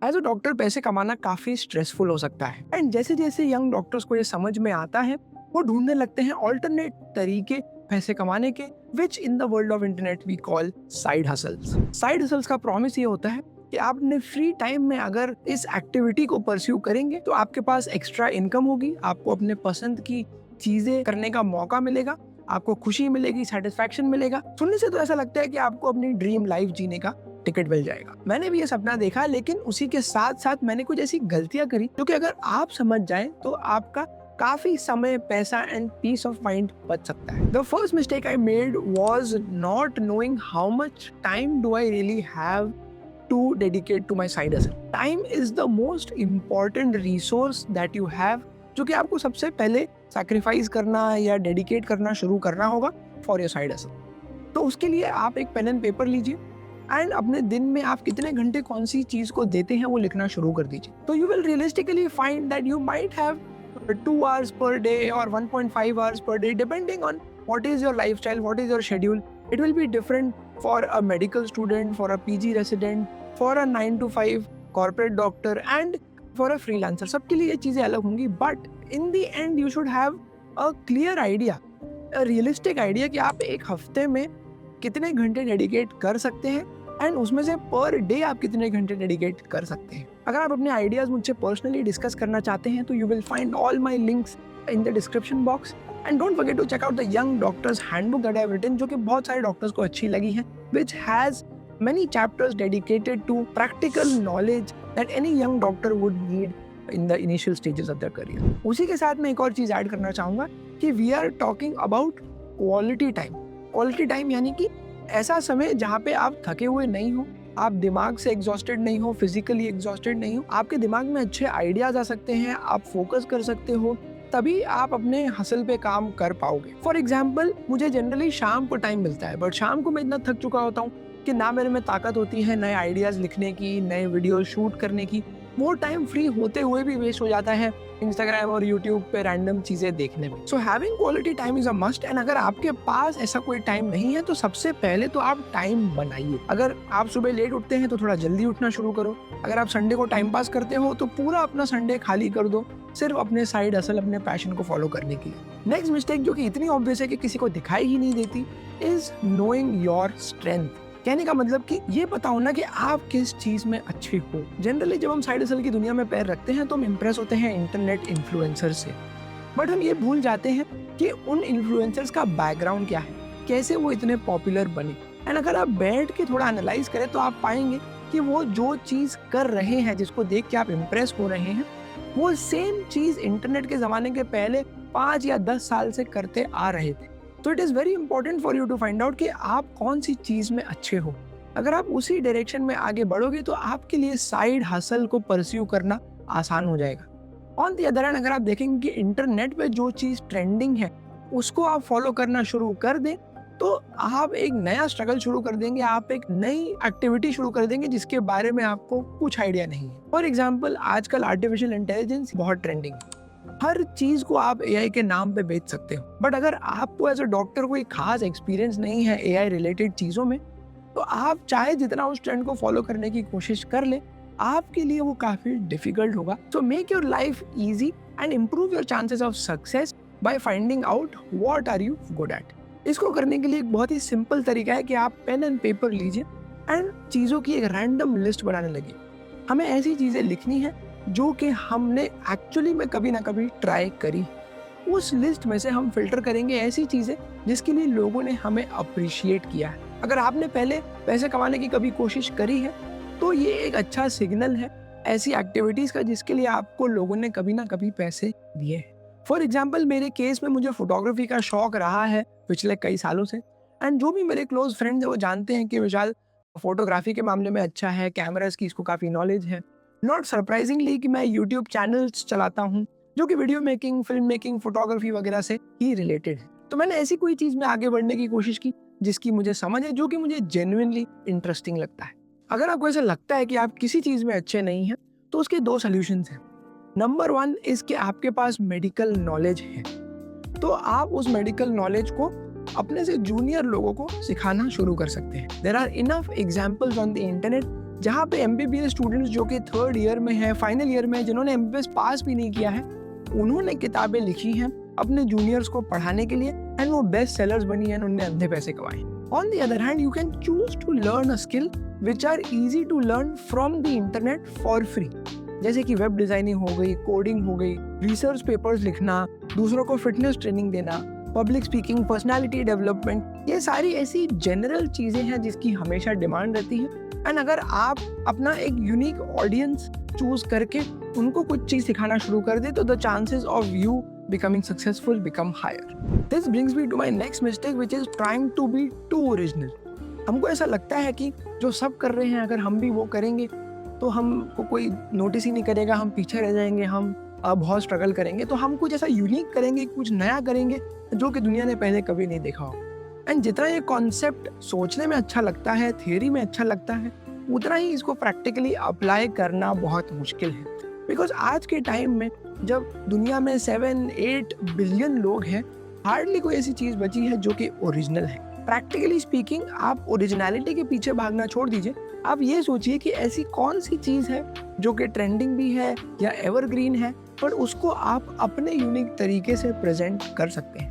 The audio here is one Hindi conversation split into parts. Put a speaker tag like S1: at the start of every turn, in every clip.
S1: एज अ डॉक्टर पैसे कमाना काफी स्ट्रेसफुल हो सकता है एंड जैसे जैसे यंग डॉक्टर्स को ये समझ में आता है वो ढूंढने लगते हैं ऑल्टरनेट तरीके पैसे कमाने के, which in the world of internet we call side hustles. Side hustles का प्रॉमिस ये होता है कि आप अपने फ्री टाइम में अगर इस एक्टिविटी को परस्यू करेंगे तो आपके पास एक्स्ट्रा इनकम होगी, आपको अपने पसंद की चीजें करने का मौका मिलेगा, आपको खुशी मिलेगी, सेटिस्फैक्शन मिलेगा। सुनने से तो ऐसा लगता है कि आपको अपनी ड्रीम लाइफ जीने का टिकट मिल जाएगा। मैंने भी ये सपना देखा, लेकिन उसी के साथ साथ मैंने कुछ ऐसी गलतियां करी जो कि अगर आप समझ जाएं तो आपका काफी समय, पैसा एंड पीस ऑफ माइंड बच सकता है। The first mistake I made was not knowing how much time do I really have to dedicate to my side hustle. Time is the most important resource that you have, जो कि आपको सबसे पहले सैक्रिफाइस करना या डेडिकेट करना शुरू करना होगा फॉर योर साइड हसल। तो उसके लिए आप एक पेन एंड पेपर लीजिए एंड अपने दिन में आप कितने घंटे कौन सी चीज को देते हैं वो लिखना शुरू कर दीजिए। तो you will realistically find that you might have 2 hours per day or 1.5 hours per day, depending on what is your lifestyle, what is your schedule. It will be different for a medical student, for a PG resident, for a 9 to 5 corporate doctor and for a freelancer. सबके लिए ये चीजें अलग होंगी, but in the end you should have a clear idea, a realistic idea कि आप एक हफ्ते में कितने घंटे डेडिकेट कर सकते हैं एंड उसमें से पर डे आप कितने घंटे डेडिकेट कर सकते हैं। अगर आप अपने आइडियाज मुझसे पर्सनली डिस्कस करना चाहते हैं तो you will find all my links in the description box and don't forget to check out the young doctors handbook that I have written, जो कि बहुत सारे डॉक्टर्स को अच्छी लगी है, which has many chapters dedicated to practical knowledge that any young doctor would need in the initial stages of their career. उसी के साथ मैं एक और चीज ऐड करना चाहूंगा कि we are talking about quality time. Quality time यानी कि ऐसा समय जहाँ पे आप थके हुए नहीं हो, आप दिमाग से एग्जॉस्टेड नहीं हो, फिजिकली एग्जॉस्टेड नहीं हो, आपके दिमाग में अच्छे आइडियाज आ सकते हैं, आप फोकस कर सकते हो, तभी आप अपने हसल पे काम कर पाओगे। फॉर एग्जाम्पल मुझे जनरली शाम को टाइम मिलता है, बट शाम को मैं इतना थक चुका होता हूँ कि ना मेरे में ताकत होती है नए आइडियाज लिखने की, नए वीडियो शूट करने की। वो टाइम फ्री होते हुए भी वेस्ट हो जाता है इंस्टाग्राम और यूट्यूब पे रैंडम चीजें देखने में। So having quality time is a must and अगर आपके पास ऐसा कोई टाइम नहीं है तो सबसे पहले तो आप टाइम बनाइए। अगर आप सुबह लेट उठते हैं तो थोड़ा जल्दी उठना शुरू करो। अगर आप संडे को टाइम पास करते हो तो पूरा अपना संडे खाली कर दो सिर्फ अपने साइड हसल, अपने पैशन को फॉलो करने के लिए। नेक्स्ट मिस्टेक जो कि इतनी ऑब्वियस है कि किसी को दिखाई ही नहीं देती इज नोइंग योर स्ट्रेंथ। कहने का मतलब कि ये पता होना कि आप किस चीज में अच्छे हो। जनरली जब हम साइड हसल की दुनिया में पैर रखते हैं तो हम इम्प्रेस होते हैं इंटरनेट इन्फ्लुएंसर से, बट हम ये भूल जाते हैं कि उन इन्फ्लुएंसर्स का बैकग्राउंड क्या है, कैसे वो इतने पॉपुलर बने। एंड अगर आप बैठ के थोड़ा एनालाइज करें तो आप पाएंगे कि वो जो चीज कर रहे हैं, जिसको देख के आप इम्प्रेस हो रहे हैं, वो सेम चीज इंटरनेट के जमाने के पहले 5 या 10 साल से करते आ रहे थे। तो it is very important for you to find out कि आप कौन सी चीज़ में अच्छे हो। अगर आप उसी डायरेक्शन में आगे बढ़ोगे तो आपके लिए साइड हसल को परस्यू करना आसान हो जाएगा। ऑन द अदर हैंड अगर आप देखेंगे कि इंटरनेट पे जो चीज़ ट्रेंडिंग है उसको आप फॉलो करना शुरू कर दें तो आप एक नया स्ट्रगल शुरू कर देंगे, आप एक नई एक्टिविटी शुरू कर देंगे जिसके बारे में आपको कुछ आइडिया नहीं है। फॉर एग्जाम्पल आजकल आर्टिफिशियल इंटेलिजेंस बहुत ट्रेंडिंग है। हर चीज को आप एआई के नाम पे बेच सकते हो, बट अगर आपको एज अ डॉक्टर कोई खास एक्सपीरियंस नहीं है एआई रिलेटेड चीजों में तो आप चाहे जितना उस ट्रेंड को फॉलो करने की कोशिश कर ले, आपके लिए वो काफी डिफिकल्ट होगा। So make your life easy and improve your chances of success by finding out what are you good at. इसको करने के लिए एक बहुत ही सिंपल तरीका है कि आप पेन एंड पेपर लीजिए एंड चीजों की एक रैंडम लिस्ट बनाने लगे। हमें ऐसी चीजें लिखनी है जो कि हमने एक्चुअली में कभी ना कभी ट्राई करी। उस लिस्ट में से हम फिल्टर करेंगे ऐसी चीजें जिसके लिए लोगों ने हमें अप्रिशिएट किया है। अगर आपने पहले पैसे कमाने की कभी कोशिश करी है तो ये एक अच्छा सिग्नल है ऐसी एक्टिविटीज का जिसके लिए आपको लोगों ने कभी ना कभी पैसे दिए हैं। फॉर एग्जाम्पल मेरे केस में मुझे फोटोग्राफी का शौक रहा है पिछले कई सालों से एंड जो भी मेरे क्लोज फ्रेंड्स हैं वो जानते हैं कि विशाल फोटोग्राफी के मामले में अच्छा है, कैमरास की इसको काफी नॉलेज है। नॉट सरप्राइजिंगली कि मैं यूट्यूब चैनल्स चलाता हूँ जो कि video making, film making, photography वगैरह से ही रिलेटेड है। तो मैंने ऐसी कोई चीज में आगे बढ़ने की कोशिश की जिसकी मुझे समझ है, जो कि मुझे जेन्युइनली इंटरेस्टिंग लगता है। अगर आपको ऐसा लगता है कि आप किसी चीज में अच्छे नहीं हैं तो उसके 2 सॉल्यूशंस हैं। नंबर 1 इज कि आपके पास मेडिकल नॉलेज है तो आप उस मेडिकल नॉलेज को अपने से जूनियर लोगों को सिखाना शुरू कर सकते हैं। There are enough examples on the internet जहाँ पे MBBS स्टूडेंट्स जो कि 3rd ईयर में है, फाइनल ईयर में है, जिन्होंने MBBS पास भी नहीं किया है, उन्होंने किताबें लिखी हैं अपने जूनियर्स को पढ़ाने के लिए एंड वो बेस्ट सेलर्स बनी है, उन्होंने अंधे पैसे कमाए। On the other hand, you can choose to learn a skill which are easy to learn from the internet for free, जैसे कि वेब डिजाइनिंग हो गई, कोडिंग हो गई, रिसर्च पेपर्स लिखना, दूसरों को फिटनेस ट्रेनिंग देना, पब्लिक स्पीकिंग, पर्सनालिटी डेवलपमेंट, ये सारी ऐसी जनरल चीजें हैं जिसकी हमेशा डिमांड रहती है। एंड अगर आप अपना एक यूनिक ऑडियंस चूज करके उनको कुछ चीज सिखाना शुरू कर दे तो the chances of you becoming successful become higher. This brings me to my next mistake, which is trying to be too original. हमको ऐसा लगता है कि जो सब कर रहे हैं अगर हम भी वो करेंगे तो हमको कोई नोटिस ही नहीं करेगा, हम पीछे रह जाएंगे, हम बहुत स्ट्रगल करेंगे। तो हम कुछ ऐसा यूनिक करेंगे, कुछ नया करेंगे जो कि दुनिया ने पहले कभी नहीं देखा हो। एंड जितना ये कॉन्सेप्ट सोचने में अच्छा लगता है, थियरी में अच्छा लगता है, उतना ही इसको प्रैक्टिकली अप्लाई करना बहुत मुश्किल है। बिकॉज आज के टाइम में जब दुनिया में 7-8 बिलियन लोग हैं, हार्डली कोई ऐसी चीज बची है जो कि ओरिजिनल है। प्रैक्टिकली स्पीकिंग, आप ओरिजिनलिटी के पीछे भागना छोड़ दीजिए, आप ये सोचिए कि ऐसी कौन सी चीज है जो कि ट्रेंडिंग भी है या एवरग्रीन है, पर उसको आप अपने यूनिक तरीके से प्रेजेंट कर सकते हैं।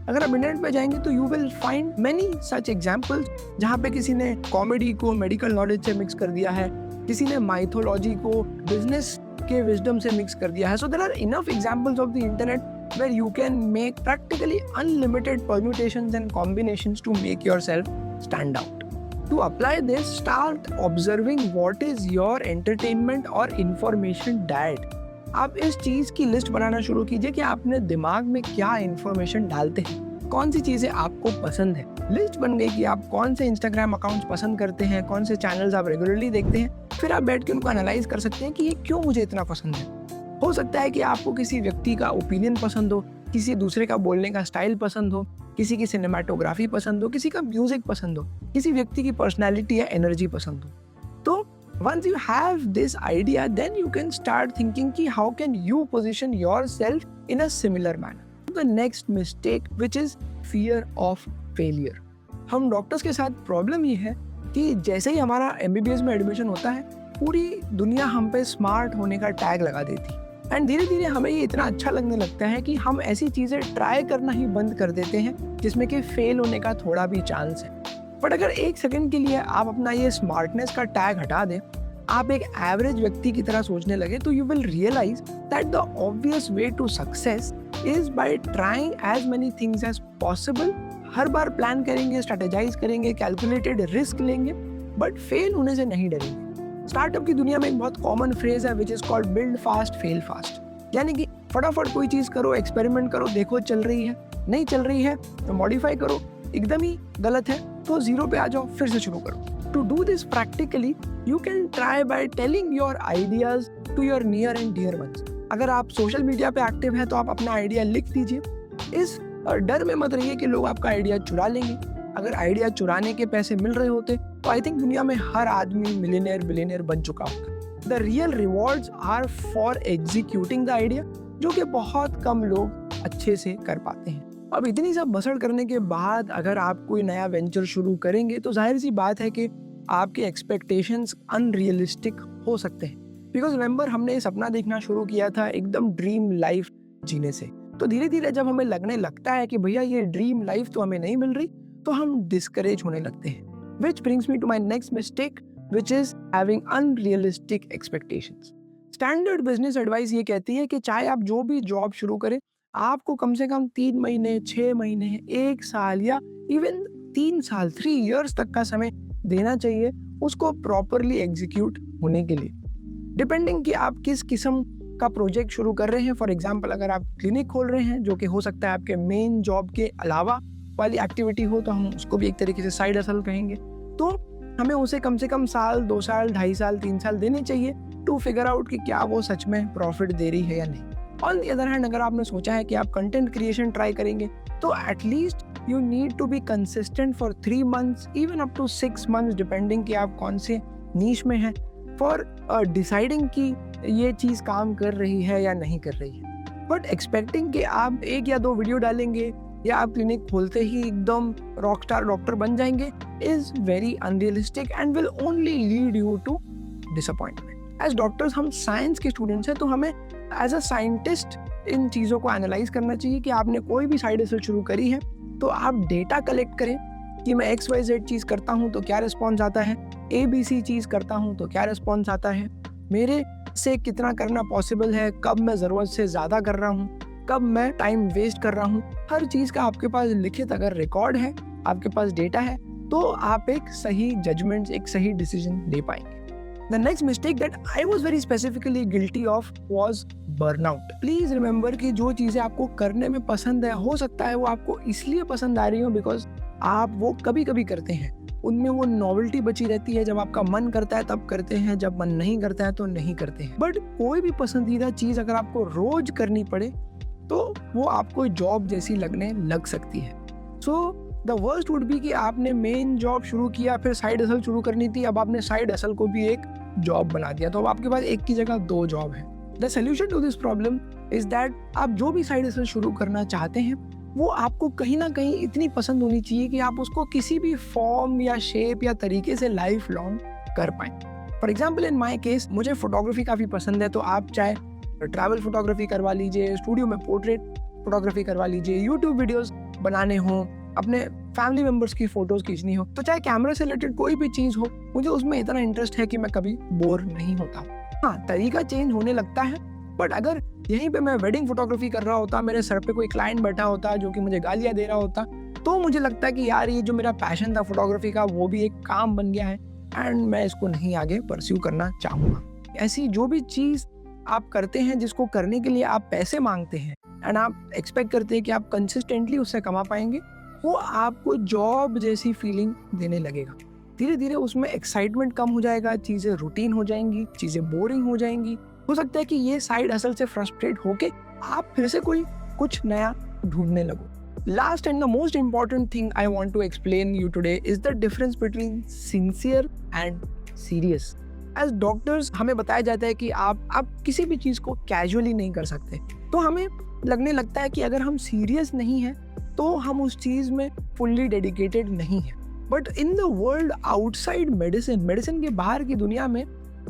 S1: अगर आप इंटरनेट पे जाएंगे तो you will find many such examples, जहाँ पे किसी ने कॉमेडी को मेडिकल नॉलेज से मिक्स कर दिया है, किसी ने माइथोलॉजी को बिजनेस के विजडम से मिक्स कर दिया है। So there are enough examples of the internet where you can make practically unlimited permutations and combinations to make yourself stand out. To apply this, start observing what is your entertainment or information diet. आप इस चीज की लिस्ट बनाना शुरू कीजिए कि आपने दिमाग में क्या इंफॉर्मेशन डालते हैं, कौन सी चीजें आपको पसंद है। लिस्ट बन गई कि आप कौन से इंस्टाग्राम अकाउंट्स पसंद करते हैं, कौन से चैनल्स आप रेगुलरली देखते हैं, फिर आप बैठ के उनको एनालाइज कर सकते हैं कि ये क्यों मुझे इतना पसंद है। हो सकता है कि आपको किसी व्यक्ति का ओपिनियन पसंद हो, किसी दूसरे का बोलने का स्टाइल पसंद हो, किसी की सिनेमाटोग्राफी पसंद हो, किसी का म्यूजिक पसंद हो, किसी व्यक्ति की पर्सनालिटी या एनर्जी पसंद हो। तो once you have this idea, then you can start thinking कि how can you position yourself in a similar manner. The next mistake, which is fear of failure. हम डॉक्टर्स के साथ प्रॉब्लम ये है कि जैसे ही हमारा MBBS में एडमिशन होता है, पूरी दुनिया हम पे स्मार्ट होने का टैग लगा देती है एंड धीरे धीरे हमें ये इतना अच्छा लगने लगता है कि हम ऐसी चीज़ें ट्राई करना ही बंद कर देते हैं जिसमें कि फेल होने का थोड़ा भी चांस है। बट अगर एक सेकंड के लिए आप अपना ये स्मार्टनेस का टैग हटा दें, आप एक एवरेज व्यक्ति की तरह सोचने लगे, तो you will realise that the obvious way to success is by trying as many things as possible. हर बार प्लान करेंगे, स्ट्रेटेजाइज करेंगे, कैलकुलेटेड रिस्क लेंगे, बट फेल होने से नहीं डरेंगे। स्टार्टअप की दुनिया में एक बहुत कॉमन फ्रेज है which is called build fast fail fast, यानी कि फटाफट कोई चीज करो, एक्सपेरिमेंट करो, देखो चल रही है, नहीं चल रही है तो मॉडिफाई करो, एकदम ही गलत है तो जीरो पे आ जाओ, फिर से शुरू करो। To do this practically you can try by telling your ideas to your near and dear ones. अगर आप सोशल मीडिया पे एक्टिव हैं तो आप अपना आइडिया लिख दीजिए। इस डर में मत रहिए कि लोग आपका आइडिया चुरा लेंगे। अगर आइडिया चुराने के पैसे मिल रहे होते तो आई थिंक दुनिया में हर आदमी मिलियनेयर बिलियनेयर बन चुका होता। The real rewards are for executing the idea, जो कि बहुत कम लोग अच्छे से कर पाते हैं। अब इतनी सब बसड़ करने के बाद अगर आप कोई नया वेंचर शुरू करेंगे तो जाहिर सी बात है कि आपके एक्सपेक्टेशंस अनरियलिस्टिक हो सकते हैं। बिकॉज रिमेंबर, हमने सपना देखना शुरू किया था एकदम ड्रीम लाइफ जीने से। तो धीरे धीरे जब हमें लगने लगता है कि भैया ये ड्रीम लाइफ तो हमें नहीं मिल रही, तो हम डिस्करेज होने लगते हैं। Which brings me to my next mistake, which is having unrealistic expectations. Standard business advice ये कहती है कि चाहे आप जो भी जॉब शुरू करें, आपको कम से कम 3 महीने, 6 महीने, 1 साल या इवन 3 साल, 3 years तक का समय देना चाहिए उसको प्रॉपरली एग्जीक्यूट होने के लिए। डिपेंडिंग कि आप किस किस्म का प्रोजेक्ट शुरू कर रहे हैं। फॉर एग्जाम्पल, अगर आप क्लिनिक खोल रहे हैं जो कि हो सकता है आपके मेन जॉब के अलावा वाली एक्टिविटी हो, तो हम उसको भी एक तरीके से साइड हसल कहेंगे। तो हमें उसे कम से कम साल, 2 साल, 2.5 साल, 3 साल देने चाहिए टू फिगर आउट कि क्या वो सच में प्रॉफिट दे रही है या नहीं। ऑन द अदर हैंड, अगर आपने सोचा है कि आप कंटेंट क्रिएशन ट्राई करेंगे, तो at least you need to be consistent for 3 months, even up to 6 months, depending कि आप कौन से नीश में हैं, फॉर डिसाइडिंग कि ये चीज़ काम कर रही है या नहीं कर रही है। बट एक्सपेक्टिंग कि आप 1 या 2 वीडियो डालेंगे या आप क्लिनिक खोलते ही एकदम रॉक स्टार डॉक्टर बन जाएंगे is very unrealistic and will only lead you to disappointment. As doctors हम साइंस के स्टूडेंट्स हैं, तो हमें एज अ साइंटिस्ट इन चीज़ों को एनालाइज करना चाहिए कि आपने कोई भी साइड हसल शुरू करी है तो आप डेटा कलेक्ट करें कि मैं XYZ चीज़ करता हूँ तो क्या रिस्पॉन्स आता है, ABC चीज़ करता हूँ तो क्या रिस्पॉन्स आता है, मेरे से कितना करना पॉसिबल है, कब मैं ज़रूरत से ज़्यादा कर रहा हूँ, कब मैं टाइम वेस्ट कर रहा हूँ। हर चीज़ का आपके पास लिखित अगर रिकॉर्ड है, आपके पास डेटा है, तो आप एक सही जजमेंट, एक सही डिसीजन ले पाएंगे। The next mistake that I was very specifically guilty of was burnout. Please remember कि जो चीज़ें आपको करने में पसंद है, हो सकता है वो आपको इसलिए पसंद आ रही हो बिकॉज आप वो कभी कभी करते हैं, उनमें वो नॉवेल्टी बची रहती है। जब आपका मन करता है तब करते हैं, जब मन नहीं करता है तो नहीं करते हैं। बट कोई भी पसंदीदा चीज़ अगर आपको रोज करनी पड़े तो वो आपको जॉब जैसी लगने लग सकती है। So the worst would be कि आपने मेन जॉब शुरू किया, फिर साइड हसल शुरू करनी थी, अब आपने साइड हसल को भी एक जॉब बना दिया, तो अब आपके पास एक की जगह दो जॉब है। The solution to this problem is that आप जो भी साइड हसल शुरू करना चाहते हैं वो आपको कहीं ना कहीं इतनी पसंद होनी चाहिए कि आप उसको किसी भी फॉर्म या शेप या तरीके से लाइफ लॉन्ग कर पाएं। For example in my case मुझे फोटोग्राफी काफ़ी पसंद है, तो आप चाहे ट्रैवल फोटोग्राफी करवा लीजिए, स्टूडियो में पोर्ट्रेट फोटोग्राफी करवा लीजिए, यूट्यूब वीडियोस बनाने हों, अपने फैमिली मेंबर्स की फोटोज खींचनी हो, तो चाहे कैमरा से रिलेटेड कोई भी चीज़ हो, मुझे उसमें इतना इंटरेस्ट है कि मैं कभी बोर नहीं होता। हाँ, तरीका चेंज होने लगता है, बट अगर यहीं पे मैं वेडिंग फोटोग्राफी कर रहा होता, मेरे सर पे कोई क्लाइंट बैठा होता जो कि मुझे गालियाँ दे रहा होता, तो मुझे लगता है कि यार ये जो मेरा पैशन था फोटोग्राफी का वो भी एक काम बन गया है एंड मैं इसको नहीं आगे परस्यू करना चाहूँगा। ऐसी जो भी चीज़ आप करते हैं जिसको करने के लिए आप पैसे मांगते हैं एंड आप एक्सपेक्ट करते हैं कि आप कंसिस्टेंटली उससे कमा पाएंगे, वो आपको जॉब जैसी फीलिंग देने लगेगा। धीरे धीरे उसमें एक्साइटमेंट कम हो जाएगा, चीज़ें रूटीन हो जाएंगी, चीज़ें बोरिंग हो जाएंगी। हो सकता है कि ये साइड हसल से फ्रस्ट्रेट होके आप फिर से कोई कुछ नया ढूंढने लगो। Last and the most important thing I want to explain you today is the difference between sincere and serious. As doctors हमें बताया जाता है कि आप किसी भी चीज़ को कैजुअली नहीं कर सकते, तो हमें लगने लगता है कि अगर हम सीरियस नहीं हैं तो हम उस चीज़ में फुल्ली डेडिकेटेड नहीं हैं। But in the world outside medicine के बाहर की दुनिया में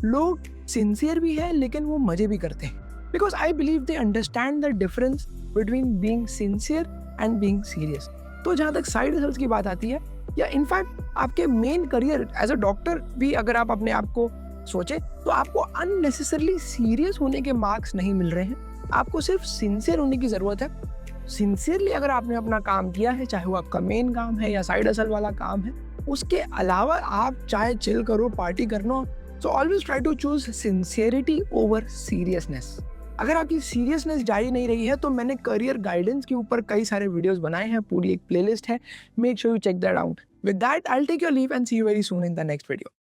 S1: लोग सिंसियर भी हैं लेकिन वो मजे भी करते हैं, because I believe they understand the difference between being sincere and being serious. तो जहाँ तक साइड हसल्स की बात आती है, या इनफैक्ट आपके main career as a doctor भी अगर आप अपने आप को सोचे तो आपको अननेसेसरली सीरियस होने के मार्क्स नहीं मिल रहे हैं, आपको सिर्फ सिंसियर होने की ज़रूरत है। सिंसियरली अगर आपने अपना काम किया है, चाहे वो आपका मेन काम है या साइड हसल वाला काम है, उसके अलावा आप चाहे चिल करो, पार्टी करना, so always try to choose sincerity over seriousness. अगर आपकी सीरियसनेस जा ही नहीं रही है तो मैंने करियर गाइडेंस के ऊपर कई सारे वीडियोस बनाए हैं, पूरी एक प्लेलिस्ट है, make sure you check that out. With that I will take your leave and see you very soon in the next video.